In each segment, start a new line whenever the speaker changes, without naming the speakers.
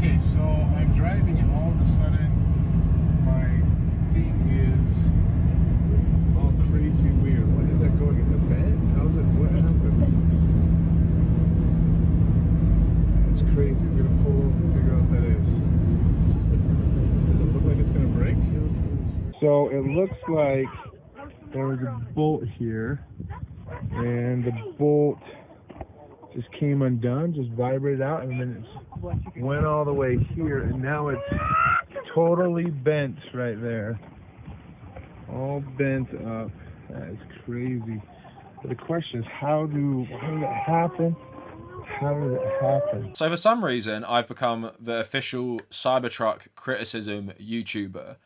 Okay, so I'm driving and all of a sudden my thing is all crazy weird. What is that going? Is it bent? How's it? What happened? That's crazy. We're gonna pull over and figure out what that is. Does it look like it's gonna break? So it looks like there was a bolt here, and the bolt just came undone, just vibrated out, and then it went all the way here, and now it's totally bent right there. All bent up. That is crazy. But the question is, how did it happen? How did it happen?
So for some reason, I've become the official Cybertruck criticism YouTuber.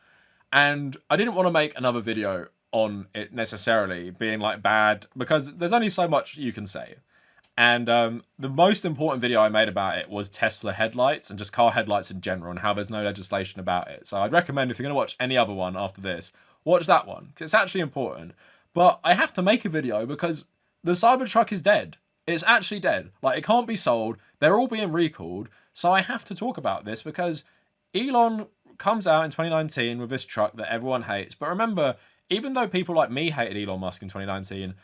And I didn't want to make another video on it necessarily being like bad, because there's only so much you can say. And the most important video I made about it was Tesla headlights and just car headlights in general and how there's no legislation about it. So I'd recommend, if you're going to watch any other one after this, watch that one, because it's actually important. But I have to make a video because the Cybertruck is dead. It's actually dead. Like, it can't be sold. They're all being recalled. So I have to talk about this because Elon comes out in 2019 with this truck that everyone hates. But remember, even though people like me hated Elon Musk in 2019,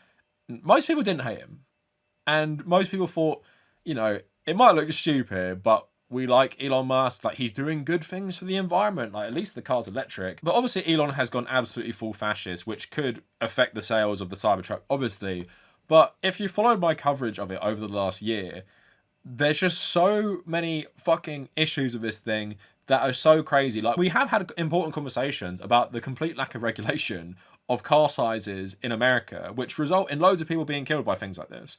most people didn't hate him. And most people thought, you know, it might look stupid, but we like Elon Musk. Like, he's doing good things for the environment. Like, at least the car's electric. But obviously, Elon has gone absolutely full fascist, which could affect the sales of the Cybertruck, obviously. But if you followed my coverage of it over the last year, there's just so many fucking issues with this thing that are so crazy. Like, we have had important conversations about the complete lack of regulation of car sizes in America, which result in loads of people being killed by things like this.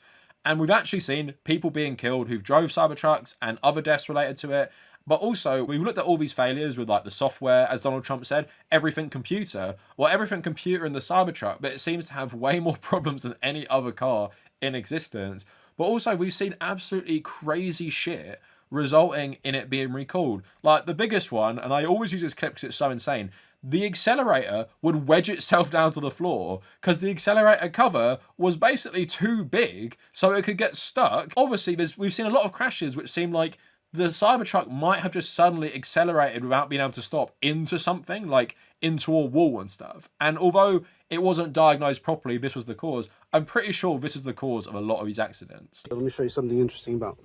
And we've actually seen people being killed who've drove Cybertrucks and other deaths related to it. But also, we've looked at all these failures with, like, the software, as Donald Trump said, everything computer. Well, everything computer in the Cybertruck, but it seems to have way more problems than any other car in existence. But also, we've seen absolutely crazy shit resulting in it being recalled. Like, the biggest one, and I always use this clip because it's so insane, the accelerator would wedge itself down to the floor because the accelerator cover was basically too big so it could get stuck. Obviously, we've seen a lot of crashes which seem like the Cybertruck might have just suddenly accelerated without being able to stop into something, like into a wall and stuff. And although it wasn't diagnosed properly, this was the cause, I'm pretty sure this is the cause of a lot of these accidents.
Let me show you something interesting about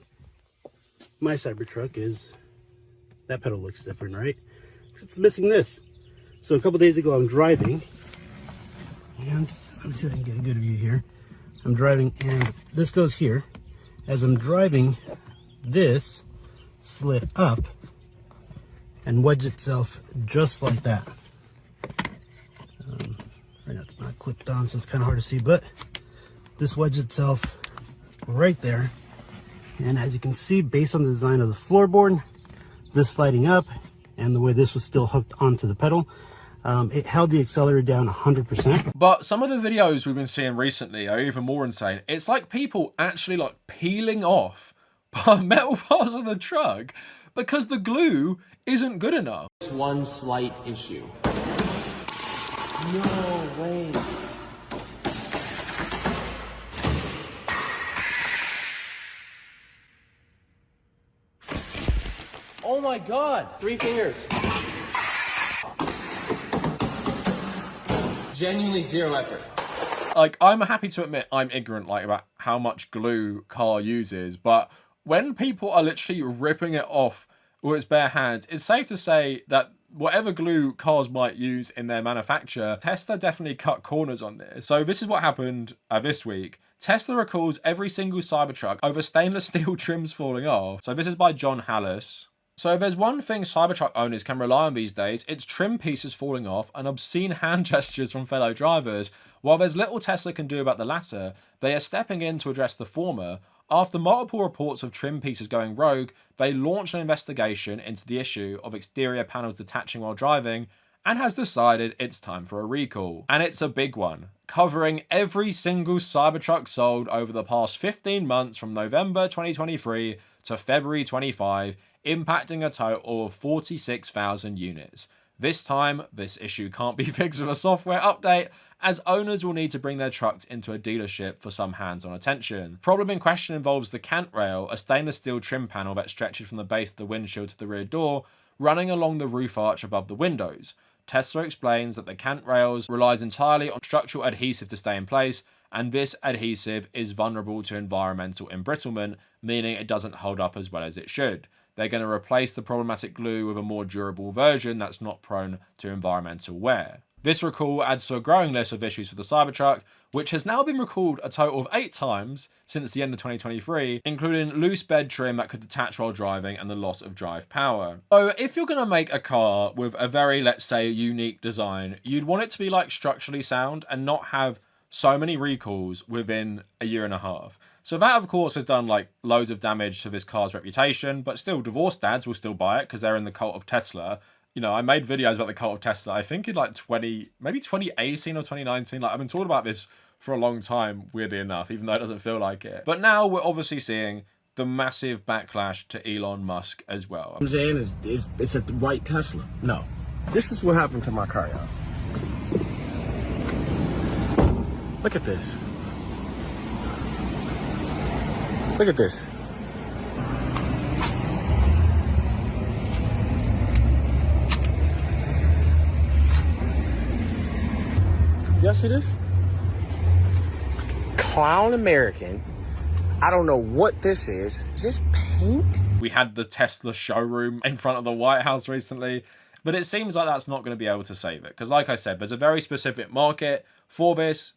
my Cybertruck. Is that pedal looks different, right? It's missing this. So a couple days ago, I'm driving, and let me see if I can get a good view here. I'm driving, and this goes here. As I'm driving, this slid up and wedged itself just like that. Right now it's not clipped on, so it's kind of hard to see, but this wedged itself right there. And as you can see, based on the design of the floorboard, this sliding up, and the way this was still hooked onto the pedal, it held the accelerator down 100%.
But some of the videos we've been seeing recently are even more insane. It's like people actually like peeling off metal parts of the truck because the glue isn't good enough.
Just one slight issue. No way. Oh my God, 3 fingers. Genuinely zero effort.
Like, I'm happy to admit I'm ignorant, like, about how much glue car uses, but when people are literally ripping it off with its bare hands, it's safe to say that whatever glue cars might use in their manufacture, Tesla definitely cut corners on this. So this is what happened this week. Tesla recalls every single Cybertruck over stainless steel trims falling off. So this is by John Hallis. So if there's one thing Cybertruck owners can rely on these days, it's trim pieces falling off and obscene hand gestures from fellow drivers. While there's little Tesla can do about the latter, they are stepping in to address the former. After multiple reports of trim pieces going rogue, they launched an investigation into the issue of exterior panels detaching while driving and has decided it's time for a recall. And it's a big one, covering every single Cybertruck sold over the past 15 months from November 2023 to February 25, impacting a total of 46,000 units. This time, this issue can't be fixed with a software update, as owners will need to bring their trucks into a dealership for some hands-on attention. The problem in question involves the cant rail, a stainless steel trim panel that stretches from the base of the windshield to the rear door, running along the roof arch above the windows. Tesla explains that the cant rails relies entirely on structural adhesive to stay in place, and this adhesive is vulnerable to environmental embrittlement, meaning it doesn't hold up as well as it should. They're going to replace the problematic glue with a more durable version that's not prone to environmental wear. This recall adds to a growing list of issues for the Cybertruck, which has now been recalled a total of 8 times since the end of 2023, including loose bed trim that could detach while driving and the loss of drive power. So if you're going to make a car with a very, let's say, unique design, you'd want it to be like structurally sound and not have so many recalls within a year and a half. So that, of course, has done like loads of damage to this car's reputation, but still, divorced dads will still buy it because they're in the cult of Tesla. You know, I made videos about the cult of Tesla, I think in like 2018 or 2019. Like, I've been talking about this for a long time, weirdly enough, even though it doesn't feel like it. But now we're obviously seeing the massive backlash to Elon Musk as well.
I'm saying it's a white Tesla. No. This is what happened to my car, y'all. Look at this. Look at this. Y'all see this? Clown American. I don't know what this is. Is this paint?
We had the Tesla showroom in front of the White House recently, but it seems like that's not going to be able to save it. Because like I said, there's a very specific market for this,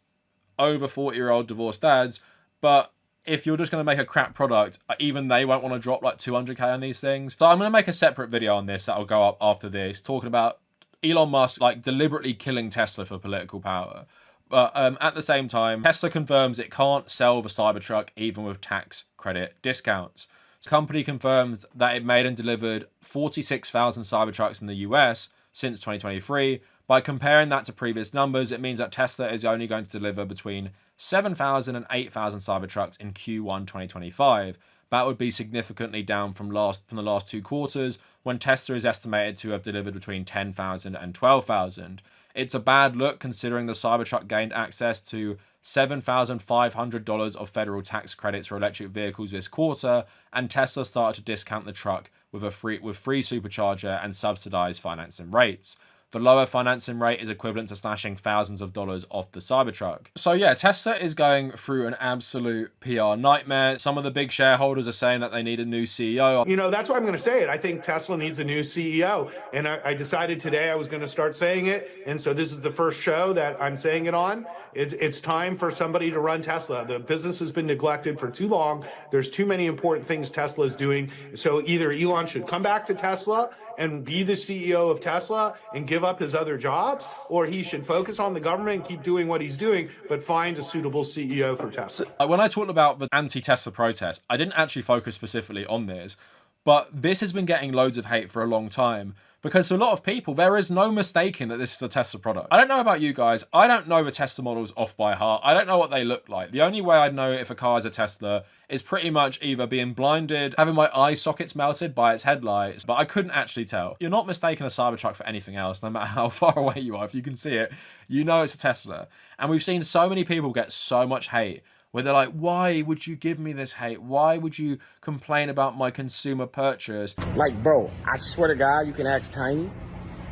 over 40-year-old divorced dads, but if you're just going to make a crap product, even they won't want to drop like 200k on these things. So I'm going to make a separate video on this that'll go up after this, talking about Elon Musk like deliberately killing Tesla for political power. But at the same time, Tesla confirms it can't sell the Cybertruck even with tax credit discounts. The company confirmed that it made and delivered 46,000 Cybertrucks in the US since 2023. By comparing that to previous numbers, it means that Tesla is only going to deliver between 7,000 and 8,000 Cybertrucks in Q1 2025. That would be significantly down from the last 2 quarters, when Tesla is estimated to have delivered between 10,000 and 12,000. It's a bad look considering the Cybertruck gained access to $7,500 of federal tax credits for electric vehicles this quarter, and Tesla started to discount the truck with free supercharger and subsidized financing rates. The lower financing rate is equivalent to slashing thousands of dollars off the Cybertruck. So yeah, Tesla is going through an absolute PR nightmare. Some of the big shareholders are saying that they need a new CEO.
You know, that's why I'm going to say it. I think Tesla needs a new CEO. And I decided today I was going to start saying it. And so this is the first show that I'm saying it on. It's time for somebody to run Tesla. The business has been neglected for too long. There's too many important things Tesla is doing. So either Elon should come back to Tesla and be the CEO of Tesla and give up his other jobs, or he should focus on the government and keep doing what he's doing, but find a suitable CEO for Tesla.
When I talked about the anti-Tesla protests, I didn't actually focus specifically on this, but this has been getting loads of hate for a long time. Because to a lot of people, there is no mistaking that this is a Tesla product. I don't know about you guys. I don't know the Tesla models off by heart. I don't know what they look like. The only way I'd know if a car is a Tesla is pretty much either being blinded, having my eye sockets melted by its headlights, but I couldn't actually tell. You're not mistaking a Cybertruck for anything else, no matter how far away you are. If you can see it, you know it's a Tesla. And we've seen so many people get so much hate where they're like, why would you give me this hate? Why would you complain about my consumer purchase?
Like, bro, I swear to God, you can ask Tiny.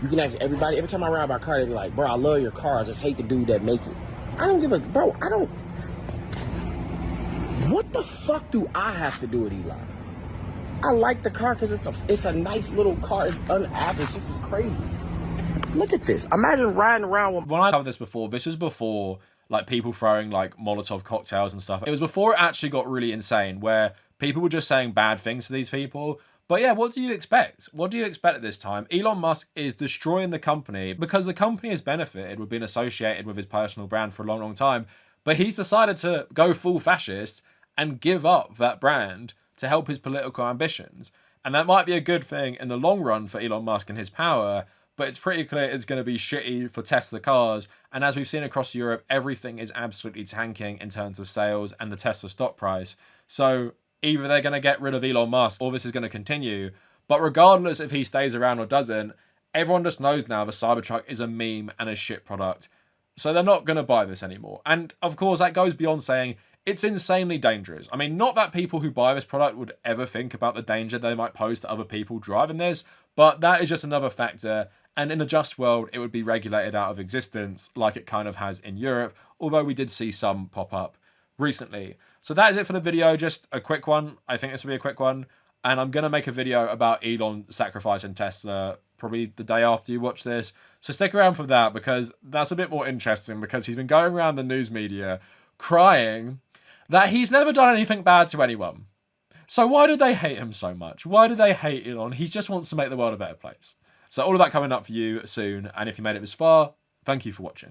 You can ask everybody. Every time I ride my car, they be like, bro, I love your car. I just hate the dude that make it. I don't give a, bro, I don't. What the fuck do I have to do with Elon? I like the car because it's a nice little car. It's unaverage. This is crazy. Look at this. Imagine riding around with...
When I covered this was before like people throwing like Molotov cocktails and stuff. It was before it actually got really insane, where people were just saying bad things to these people. But yeah, what do you expect? What do you expect at this time? Elon Musk is destroying the company because the company has benefited with being associated with his personal brand for a long, long time. But he's decided to go full fascist and give up that brand to help his political ambitions. And that might be a good thing in the long run for Elon Musk and his power, but it's pretty clear it's going to be shitty for Tesla cars. And as we've seen across Europe, everything is absolutely tanking in terms of sales and the Tesla stock price. So either they're going to get rid of Elon Musk or this is going to continue. But regardless if he stays around or doesn't, everyone just knows now the Cybertruck is a meme and a shit product. So they're not going to buy this anymore. And of course, that goes beyond saying it's insanely dangerous. I mean, not that people who buy this product would ever think about the danger they might pose to other people driving this, but that is just another factor. And in a just world, it would be regulated out of existence like it kind of has in Europe, although we did see some pop up recently. So that is it for the video, just a quick one. I think this will be a quick one. And I'm going to make a video about Elon sacrificing Tesla probably the day after you watch this. So stick around for that, because that's a bit more interesting, because he's been going around the news media crying that he's never done anything bad to anyone. So why do they hate him so much? Why do they hate Elon? He just wants to make the world a better place. So all of that coming up for you soon. And if you made it this far, thank you for watching.